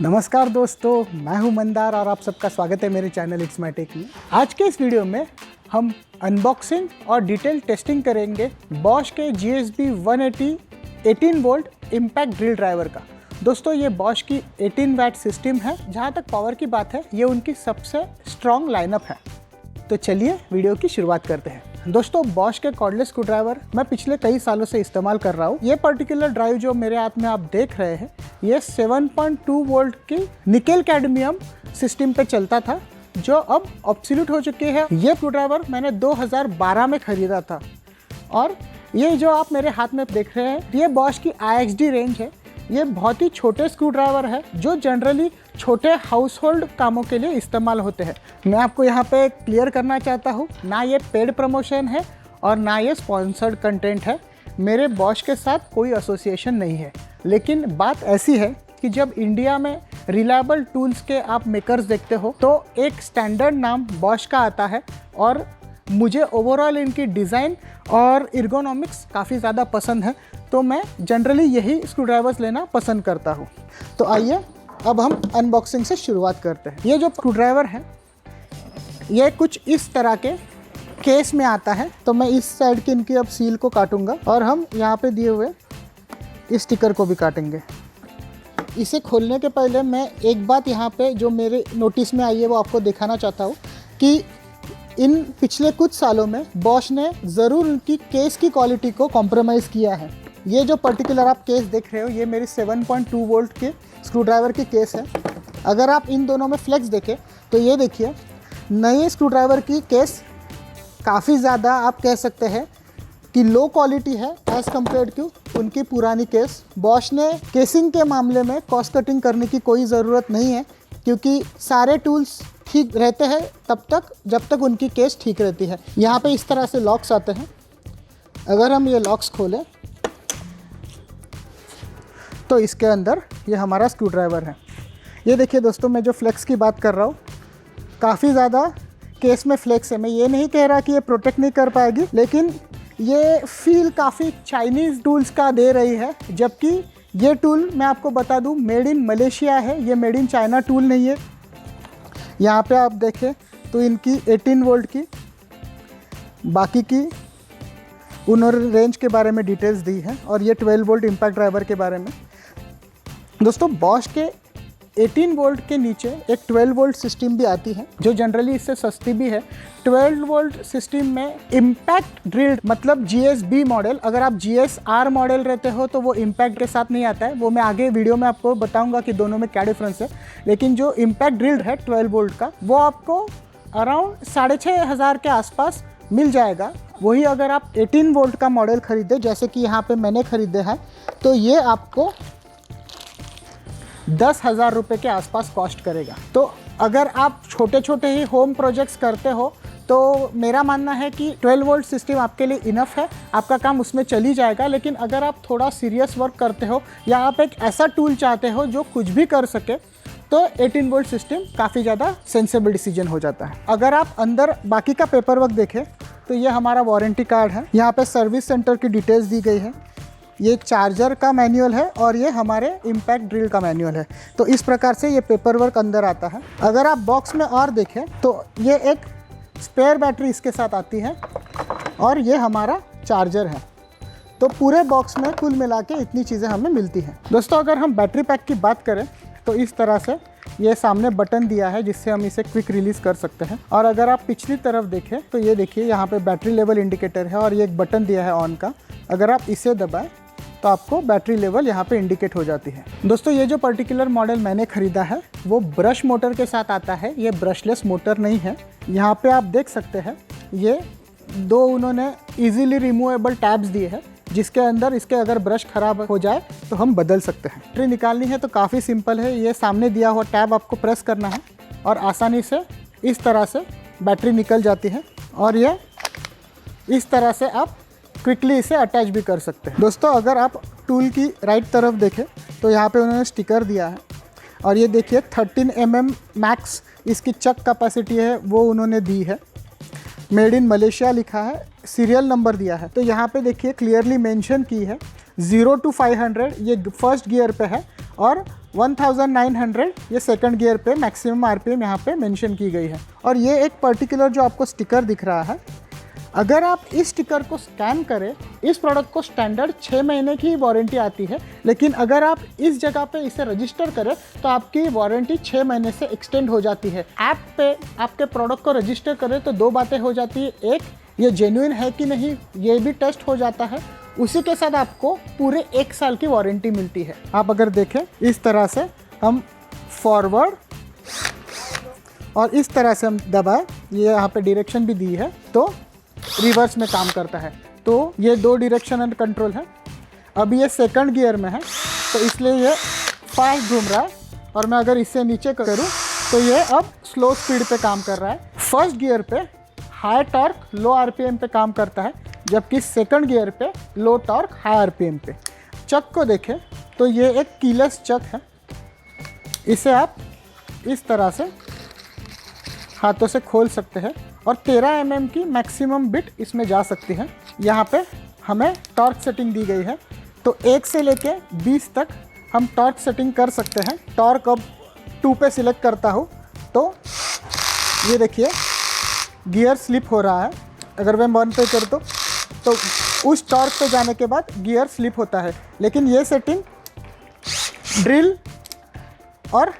नमस्कार दोस्तों, मैं हूं मंदार और आप सबका स्वागत है मेरे चैनल इट्स माय टेक में। आज के इस वीडियो में हम अनबॉक्सिंग और डिटेल टेस्टिंग करेंगे बॉश के GSB 180 18 volt impact drill driver का। दोस्तों ये बॉश की 18 वैट सिस्टम है। जहां तक पावर की बात है, ये उनकी सबसे स्ट्रॉन्ग लाइनअप है। तो चलिए वीडियो की शुरुआत करते हैं। दोस्तों बॉश के कॉर्डलेस स्क्रू ड्राइवर मैं पिछले कई सालों से इस्तेमाल कर रहा हूँ। ये पर्टिकुलर ड्राइव जो मेरे हाथ में आप देख रहे हैं, ये 7.2 वोल्ट की निकेल कैडमियम सिस्टम पे चलता था, जो अब ऑब्सोल्यूट हो चुके हैं। ये स्क्रू ड्राइवर मैंने 2012 में खरीदा था और ये जो आप मेरे हाथ में देख रहे हैं, ये बॉश की IXD रेंज है। ये बहुत ही छोटे स्क्रू ड्राइवर है जो जनरली छोटे हाउस होल्ड कामों के लिए इस्तेमाल होते हैं। मैं आपको यहाँ पे क्लियर करना चाहता हूँ, ना ये पेड प्रमोशन है और ना ये स्पॉन्सर्ड कंटेंट है। मेरे बॉश के साथ कोई एसोसिएशन नहीं है। लेकिन बात ऐसी है कि जब इंडिया में रिलायबल टूल्स के आप मेकर्स देखते हो तो एक स्टैंडर्ड नाम बॉश का आता है और मुझे ओवरऑल इनकी डिज़ाइन और एर्गोनॉमिक्स काफ़ी ज़्यादा पसंद है, तो मैं जनरली यही स्क्रू ड्राइवर्स लेना पसंद करता हूँ। तो आइए अब हम अनबॉक्सिंग से शुरुआत करते हैं। ये जो स्क्रू ड्राइवर है, ये कुछ इस तरह के केस में आता है। तो मैं इस साइड की इनकी अब सील को काटूंगा और हम यहाँ पे दिए हुए इस स्टिकर को भी काटेंगे। इसे खोलने के पहले मैं एक बात यहाँ पे जो मेरे नोटिस में आई है वो आपको दिखाना चाहता हूँ कि इन पिछले कुछ सालों में बॉश ने ज़रूर उनकी केस की क्वालिटी को कॉम्प्रोमाइज़ किया है। ये जो पर्टिकुलर आप केस देख रहे हो, ये मेरी 7.2 वोल्ट के स्क्रू ड्राइवर की केस है। अगर आप इन दोनों में फ्लेक्स देखें तो ये देखिए, नए स्क्रू ड्राइवर की केस काफ़ी ज़्यादा आप कह सकते हैं कि लो क्वालिटी है एज़ कम्पेयर टू उनकी पुरानी केस। बॉश ने केसिंग के मामले में कॉस्ट कटिंग करने की कोई ज़रूरत नहीं है, क्योंकि सारे टूल्स ठीक रहते हैं तब तक जब तक उनकी केस ठीक रहती है। यहाँ पे इस तरह से लॉक्स आते हैं। अगर हम ये लॉक्स खोलें तो इसके अंदर ये हमारा स्क्रू ड्राइवर है। ये देखिए दोस्तों, मैं जो फ्लेक्स की बात कर रहा हूँ, काफ़ी ज़्यादा केस में फ्लेक्स है। मैं ये नहीं कह रहा कि ये प्रोटेक्ट नहीं कर पाएगी, लेकिन ये फील काफ़ी चाइनीज़ टूल्स का दे रही है। जबकि ये टूल मैं आपको बता दूँ मेड इन मलेशिया है, ये मेड इन चाइना टूल नहीं है। यहाँ पे आप देखें तो इनकी 18 वोल्ट की, बाकी की उन्होंने रेंज के बारे में डिटेल्स दी है और ये 12 वोल्ट इम्पैक्ट ड्राइवर के बारे में। दोस्तों बॉश के 18 वोल्ट के नीचे एक 12 वोल्ट सिस्टम भी आती है, जो जनरली इससे सस्ती भी है। 12 वोल्ट सिस्टम में इम्पैक्ट ड्रिल मतलब GSB मॉडल, अगर आप GSR मॉडल रहते हो तो वो इम्पैक्ट के साथ नहीं आता है। वो मैं आगे वीडियो में आपको बताऊंगा कि दोनों में क्या डिफरेंस है। लेकिन जो इम्पैक्ट ड्रिल है 12 वोल्ट का, वो आपको अराउंड 6,500 के आसपास मिल जाएगा। वही अगर आप 18 वोल्ट का मॉडल खरीदे, जैसे कि यहाँ पे मैंने खरीदे हैं, तो ये आपको 10,000 रुपये के आसपास कॉस्ट करेगा। तो अगर आप छोटे छोटे ही होम प्रोजेक्ट्स करते हो तो मेरा मानना है कि 12 वोल्ट सिस्टम आपके लिए इनफ है, आपका काम उसमें चली जाएगा। लेकिन अगर आप थोड़ा सीरियस वर्क करते हो या आप एक ऐसा टूल चाहते हो जो कुछ भी कर सके, तो 18 वोल्ट सिस्टम काफ़ी ज़्यादा सेंसेबल डिसीजन हो जाता है। अगर आप अंदर बाकी का पेपर वर्क देखें तो ये हमारा वारंटी कार्ड है। यहाँ पे सर्विस सेंटर की डिटेल्स दी गई है। ये चार्जर का मैनुअल है और ये हमारे इम्पैक्ट ड्रिल का मैनुअल है। तो इस प्रकार से ये पेपर वर्क अंदर आता है। अगर आप बॉक्स में और देखें तो ये एक स्पेयर बैटरी इसके साथ आती है और ये हमारा चार्जर है। तो पूरे बॉक्स में कुल मिला के इतनी चीज़ें हमें मिलती हैं। दोस्तों अगर हम बैटरी पैक की बात करें तो इस तरह से ये सामने बटन दिया है जिससे हम इसे क्विक रिलीज़ कर सकते हैं। और अगर आप पिछली तरफ देखें तो ये देखिए, यहाँ पे बैटरी लेवल इंडिकेटर है और ये एक बटन दिया है ऑन का। अगर आप इसे दबाएं तो आपको बैटरी लेवल यहाँ पे इंडिकेट हो जाती है। दोस्तों ये जो पर्टिकुलर मॉडल मैंने ख़रीदा है वो ब्रश मोटर के साथ आता है, ये ब्रशलेस मोटर नहीं है। यहाँ पे आप देख सकते हैं ये दो उन्होंने इजीली रिमूवेबल टैब्स दिए हैं, जिसके अंदर इसके अगर ब्रश ख़राब हो जाए तो हम बदल सकते हैं। बैटरी निकालनी है तो काफ़ी सिंपल है। ये सामने दिया हुआ टैब आपको प्रेस करना है और आसानी से इस तरह से बैटरी निकल जाती है और ये इस तरह से आप क्विकली इसे अटैच भी कर सकते हैं। दोस्तों अगर आप टूल की राइट तरफ देखें तो यहाँ पे उन्होंने स्टिकर दिया है और ये देखिए 13 mm मैक्स इसकी चक कैपेसिटी है वो उन्होंने दी है। मेड इन मलेशिया लिखा है, सीरियल नंबर दिया है। तो यहाँ पे देखिए क्लियरली मेंशन की है 0 to 500 ये फर्स्ट गियर पे है और 1900 ये सेकंड गियर पे मैक्सिमम आरपीएम यहाँ पे मेंशन की गई है। और ये एक पर्टिकुलर जो आपको स्टिकर दिख रहा है, अगर आप इस स्टिकर को स्कैन करें, इस प्रोडक्ट को स्टैंडर्ड 6 महीने की वारंटी आती है, लेकिन अगर आप इस जगह पे इसे रजिस्टर करें तो आपकी वारंटी 6 महीने से एक्सटेंड हो जाती है। ऐप पे आपके प्रोडक्ट को रजिस्टर करें तो 2 बातें हो जाती है, एक ये जेन्युइन है कि नहीं ये भी टेस्ट हो जाता है, उसी के साथ आपको पूरे 1 साल की वारंटी मिलती है। आप अगर देखें इस तरह से हम फॉरवर्ड और इस तरह से हम दबाएं, ये यहाँ पे डायरेक्शन भी दी है तो रिवर्स में काम करता है। तो ये 2 डायरेक्शनल कंट्रोल है। अभी ये सेकंड गियर में है तो इसलिए ये फास्ट घूम रहा है, और मैं अगर इससे नीचे करूँ तो ये अब स्लो स्पीड पे काम कर रहा है। फर्स्ट गियर पे हाई टॉर्क लो आरपीएम पे काम करता है, जबकि सेकंड गियर पे लो टॉर्क हाई आरपीएम पे। चक को देखें तो ये एक कीलेस चक है, इसे आप इस तरह से हाथों से खोल सकते हैं और 13 mm की मैक्सिमम बिट इसमें जा सकती है। यहाँ पे हमें टॉर्क सेटिंग दी गई है, तो 1 से लेके 20 तक हम टॉर्क सेटिंग कर सकते हैं। टॉर्क अब 2 पे सिलेक्ट करता हूँ तो ये देखिए गियर स्लिप हो रहा है। अगर मैं 1 पे कर तो उस टॉर्क पे जाने के बाद गियर स्लिप होता है, लेकिन ये सेटिंग ड्रिल और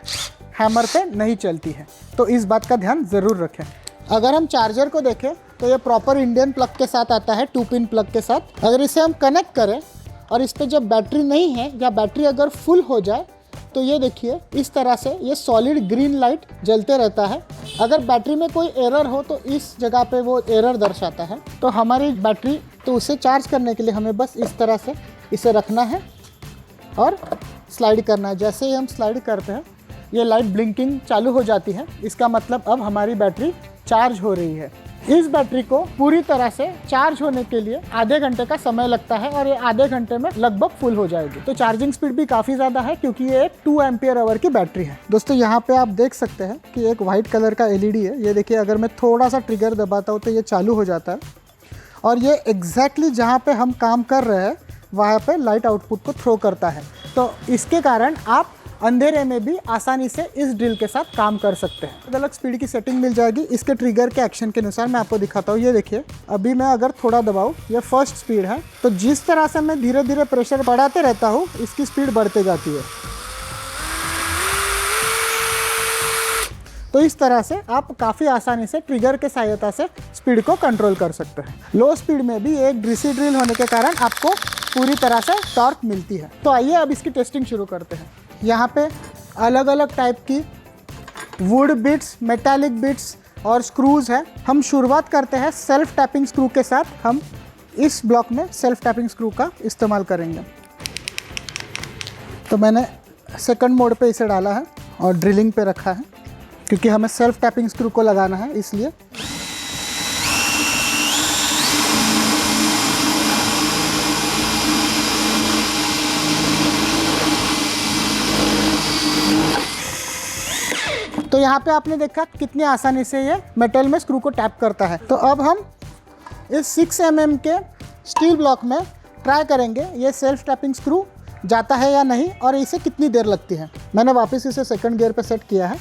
हैमर पे नहीं चलती है, तो इस बात का ध्यान ज़रूर रखें। अगर हम चार्जर को देखें तो ये प्रॉपर इंडियन प्लग के साथ आता है, 2 पिन प्लग के साथ। अगर इसे हम कनेक्ट करें और इस पर जब बैटरी नहीं है या बैटरी अगर फुल हो जाए तो ये देखिए इस तरह से ये सॉलिड ग्रीन लाइट जलते रहता है। अगर बैटरी में कोई एरर हो तो इस जगह पे वो एरर दर्शाता है। तो हमारी बैटरी, तो उसे चार्ज करने के लिए हमें बस इस तरह से इसे रखना है और स्लाइड करना है। जैसे ही हम स्लाइड करते हैं ये लाइट ब्लिंकिंग चालू हो जाती है, इसका मतलब अब हमारी बैटरी चार्ज हो रही है। इस बैटरी को पूरी तरह से चार्ज होने के लिए आधे घंटे का समय लगता है और ये आधे घंटे में लगभग फुल हो जाएगी। तो चार्जिंग स्पीड भी काफ़ी ज़्यादा है क्योंकि ये एक 2 एम्पियर आवर की बैटरी है। दोस्तों यहाँ पे आप देख सकते हैं कि एक वाइट कलर का LED है। ये देखिए अगर मैं थोड़ा सा ट्रिगर दबाता हूँ तो ये चालू हो जाता है और ये एग्जैक्टली जहाँ पे हम काम कर रहे हैं वहाँ पे लाइट आउटपुट को थ्रो करता है। तो इसके कारण आप अंधेरे में भी आसानी से इस ड्रिल के साथ काम कर सकते हैं। अलग अलग स्पीड की सेटिंग मिल जाएगी इसके ट्रिगर के एक्शन के अनुसार। मैं आपको दिखाता हूँ। ये देखिए अभी मैं अगर थोड़ा दबाऊँ, ये फर्स्ट स्पीड है, तो जिस तरह से मैं धीरे धीरे प्रेशर बढ़ाते रहता हूँ इसकी स्पीड बढ़ते जाती है। तो इस तरह से आप काफ़ी आसानी से ट्रिगर के सहायता से स्पीड को कंट्रोल कर सकते हैं। लो स्पीड में भी एक डीसी ड्रिल होने के कारण आपको पूरी तरह से टॉर्क मिलती है। तो आइए अब इसकी टेस्टिंग शुरू करते हैं। यहाँ पे अलग अलग टाइप की वुड बिट्स, मेटालिक बिट्स और स्क्रूज है। हम शुरुआत करते हैं सेल्फ टैपिंग स्क्रू के साथ। हम इस ब्लॉक में सेल्फ टैपिंग स्क्रू का इस्तेमाल करेंगे। तो मैंने सेकंड मोड पे इसे डाला है और ड्रिलिंग पे रखा है क्योंकि हमें सेल्फ टैपिंग स्क्रू को लगाना है, इसलिए। तो यहाँ पे आपने देखा कितनी आसानी से ये मेटल में स्क्रू को टैप करता है। तो अब हम इस 6 mm के स्टील ब्लॉक में ट्राई करेंगे ये सेल्फ टैपिंग स्क्रू जाता है या नहीं और इसे कितनी देर लगती है। मैंने वापस इसे सेकंड गियर पे सेट किया है।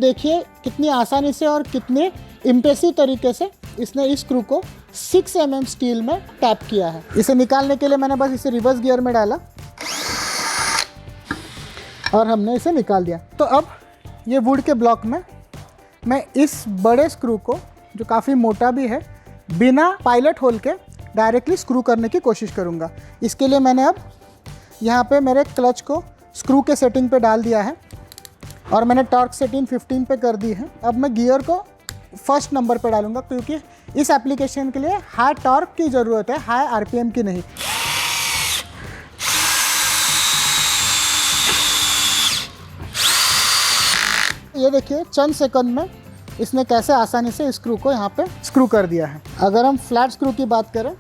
देखिए कितनी आसानी से और कितने इम्प्रेसिव तरीके से इसने इस स्क्रू को 6 mm स्टील में टैप किया है। इसे निकालने के लिए मैंने बस इसे रिवर्स गियर में डाला और हमने इसे निकाल दिया। तो अब ये वुड के ब्लॉक में मैं इस बड़े स्क्रू को, जो काफ़ी मोटा भी है, बिना पायलट होल के डायरेक्टली स्क्रू करने की कोशिश करूँगा। इसके लिए मैंने अब यहाँ पे मेरे क्लच को स्क्रू के सेटिंग पे डाल दिया है और मैंने टॉर्क सेटिंग 15 पे कर दी है। अब मैं गियर को फर्स्ट नंबर पे डालूंगा क्योंकि इस एप्लीकेशन के लिए हाई टॉर्क की ज़रूरत है, हाई आरपीएम की नहीं। ये देखिए चंद सेकंड में इसने कैसे आसानी से स्क्रू को यहाँ पे स्क्रू कर दिया है। अगर हम फ्लैट स्क्रू की बात करें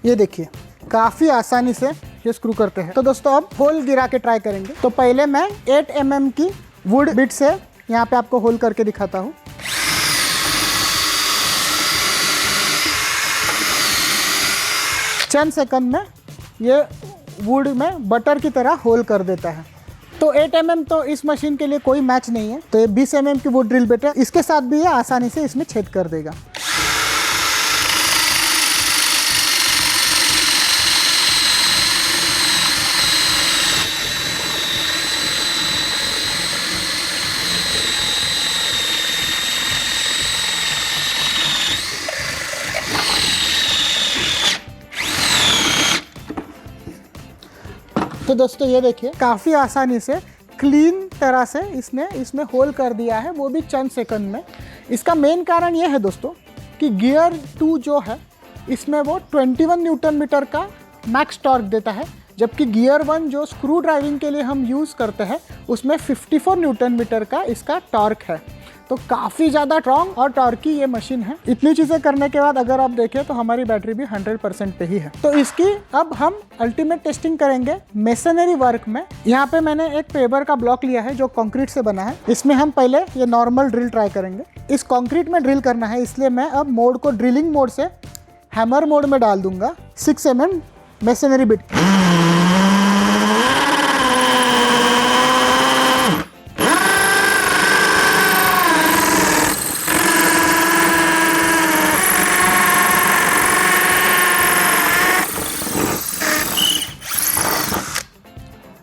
ये देखिए काफ़ी आसानी से ये स्क्रू करते हैं। तो दोस्तों अब होल गिरा के ट्राई करेंगे। तो पहले मैं 8 mm की वुड बिट से यहाँ पे आपको होल करके दिखाता हूँ। चंद सेकंड में ये वुड में बटर की तरह होल कर देता है। तो 8 mm तो इस मशीन के लिए कोई मैच नहीं है। तो ये 20 mm की वुड ड्रिल बिट है, इसके साथ भी ये आसानी से इसमें छेद कर देगा। तो दोस्तों ये देखिए काफ़ी आसानी से क्लीन तरह से इसने इसमें होल कर दिया है, वो भी चंद सेकंड में। इसका मेन कारण ये है दोस्तों कि गियर 2 जो है इसमें वो 21 न्यूटन मीटर का मैक्स टॉर्क देता है, जबकि गियर 1 जो स्क्रू ड्राइविंग के लिए हम यूज़ करते हैं उसमें 54 न्यूटन मीटर का इसका टॉर्क है। तो काफ़ी ज़्यादा स्ट्रॉन्ग और टॉर्की ये मशीन है। इतनी चीज़ें करने के बाद अगर आप देखें तो हमारी बैटरी भी 100% पे ही है। तो इसकी अब हम अल्टीमेट टेस्टिंग करेंगे मेसनरी वर्क में। यहाँ पे मैंने एक पेपर का ब्लॉक लिया है जो कंक्रीट से बना है। इसमें हम पहले ये नॉर्मल ड्रिल ट्राई करेंगे। इस कंक्रीट में ड्रिल करना है, इसलिए मैं अब मोड को ड्रिलिंग मोड से हैमर मोड में डाल दूंगा। 6 mm मेसनरी बिट।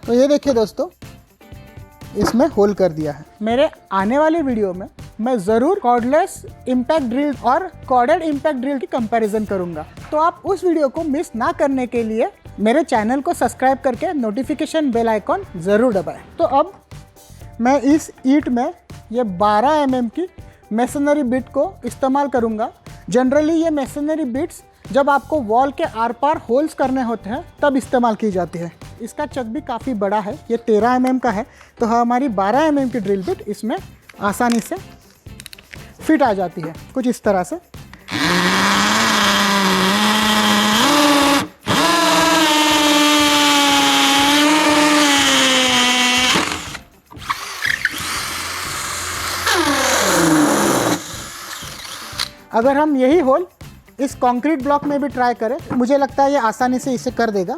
तो ये देखिए दोस्तों इसमें होल कर दिया है। मेरे आने वाले वीडियो में मैं ज़रूर कॉर्डलेस इम्पैक्ट ड्रिल और कॉर्डेड इम्पैक्ट ड्रिल की कंपैरिजन करूंगा। तो आप उस वीडियो को मिस ना करने के लिए मेरे चैनल को सब्सक्राइब करके नोटिफिकेशन बेल आइकॉन ज़रूर दबाएं। तो अब मैं इस ईंट में ये 12 mm की मेसनरी बिट को इस्तेमाल करूंगा। जनरली ये मेसनरी बिट्स जब आपको वॉल के आर पार होल्स करने होते हैं तब इस्तेमाल की जाती है। इसका चक भी काफ़ी बड़ा है, ये 13 mm का है, तो हमारी 12 mm की ड्रिल बिट इसमें आसानी से फिट आ जाती है कुछ इस तरह से। अगर हम यही होल इस कंक्रीट ब्लॉक में भी ट्राई करें, मुझे लगता है ये आसानी से इसे कर देगा।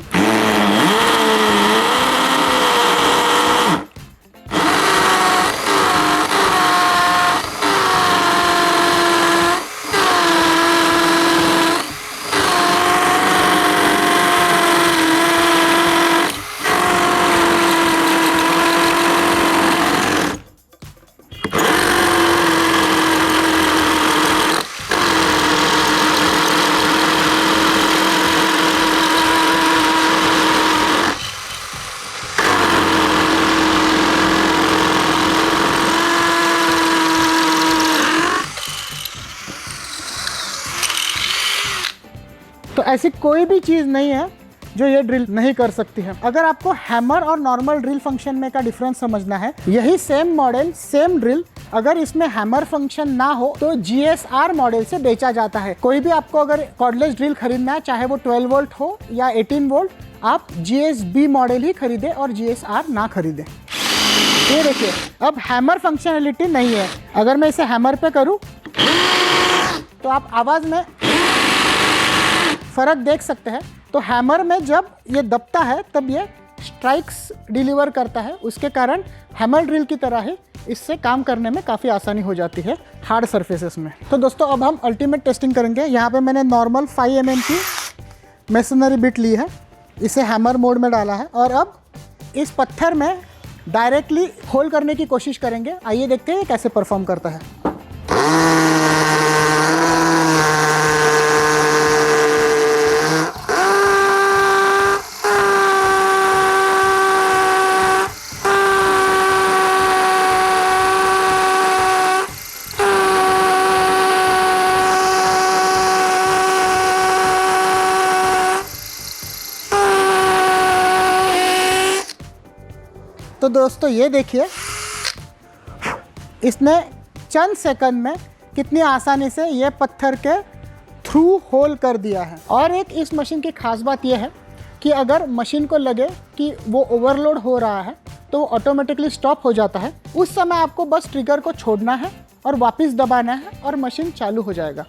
तो ऐसी कोई भी चीज़ नहीं है जो ये ड्रिल नहीं कर सकती है। अगर आपको हैमर और नॉर्मल ड्रिल फंक्शन में का डिफरेंस समझना है, यही सेम मॉडल सेम ड्रिल अगर इसमें हैमर फंक्शन ना हो तो GSR मॉडल से बेचा जाता है। कोई भी आपको अगर कॉर्डलेस ड्रिल खरीदना है, चाहे वो 12 वोल्ट हो या 18 वोल्ट, आप GSB मॉडल ही खरीदें और GSR ना खरीदें। ये देखिए अब हैमर फंक्शनलिटी नहीं है। अगर मैं इसे हैमर पे करूँ तो आप आवाज़ में फ़र्क देख सकते हैं। तो हैमर में जब ये दबता है तब ये स्ट्राइक्स डिलीवर करता है, उसके कारण हैमर ड्रिल की तरह ही इससे काम करने में काफ़ी आसानी हो जाती है हार्ड सरफेसेस में। तो दोस्तों अब हम अल्टीमेट टेस्टिंग करेंगे। यहाँ पे मैंने नॉर्मल 5 mm की मेसनरी बिट ली है, इसे हैमर मोड में डाला है और अब इस पत्थर में डायरेक्टली होल करने की कोशिश करेंगे। आइए देखते हैं कैसे परफॉर्म करता है। तो दोस्तों ये देखिए इसने चंद सेकंड में कितनी आसानी से ये पत्थर के थ्रू होल कर दिया है। और एक इस मशीन की खास बात यह है कि अगर मशीन को लगे कि वो ओवरलोड हो रहा है तो वो ऑटोमेटिकली स्टॉप हो जाता है। उस समय आपको बस ट्रिगर को छोड़ना है और वापस दबाना है और मशीन चालू हो जाएगा।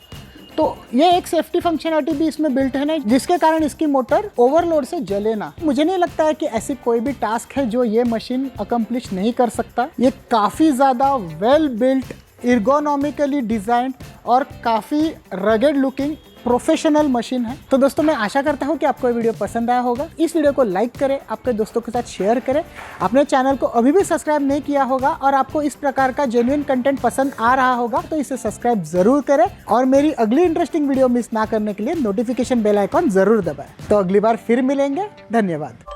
तो ये एक सेफ्टी फंक्शनलिटी भी इसमें बिल्ट है ना, जिसके कारण इसकी मोटर ओवरलोड से जले ना। मुझे नहीं लगता है कि ऐसी कोई भी टास्क है जो ये मशीन अकम्प्लिश नहीं कर सकता। ये काफ़ी ज़्यादा वेल बिल्ट, एर्गोनॉमिकली डिज़ाइंड और काफ़ी रगेड लुकिंग प्रोफेशनल मशीन है। तो दोस्तों मैं आशा करता हूँ कि आपको ये वीडियो पसंद आया होगा। इस वीडियो को लाइक करें, आपके दोस्तों के साथ शेयर करें। अपने चैनल को अभी भी सब्सक्राइब नहीं किया होगा और आपको इस प्रकार का जेन्युइन कंटेंट पसंद आ रहा होगा तो इसे सब्सक्राइब जरूर करें और मेरी अगली इंटरेस्टिंग वीडियो मिस ना करने के लिए नोटिफिकेशन बेल आइकॉन जरूर दबाएं। तो अगली बार फिर मिलेंगे। धन्यवाद।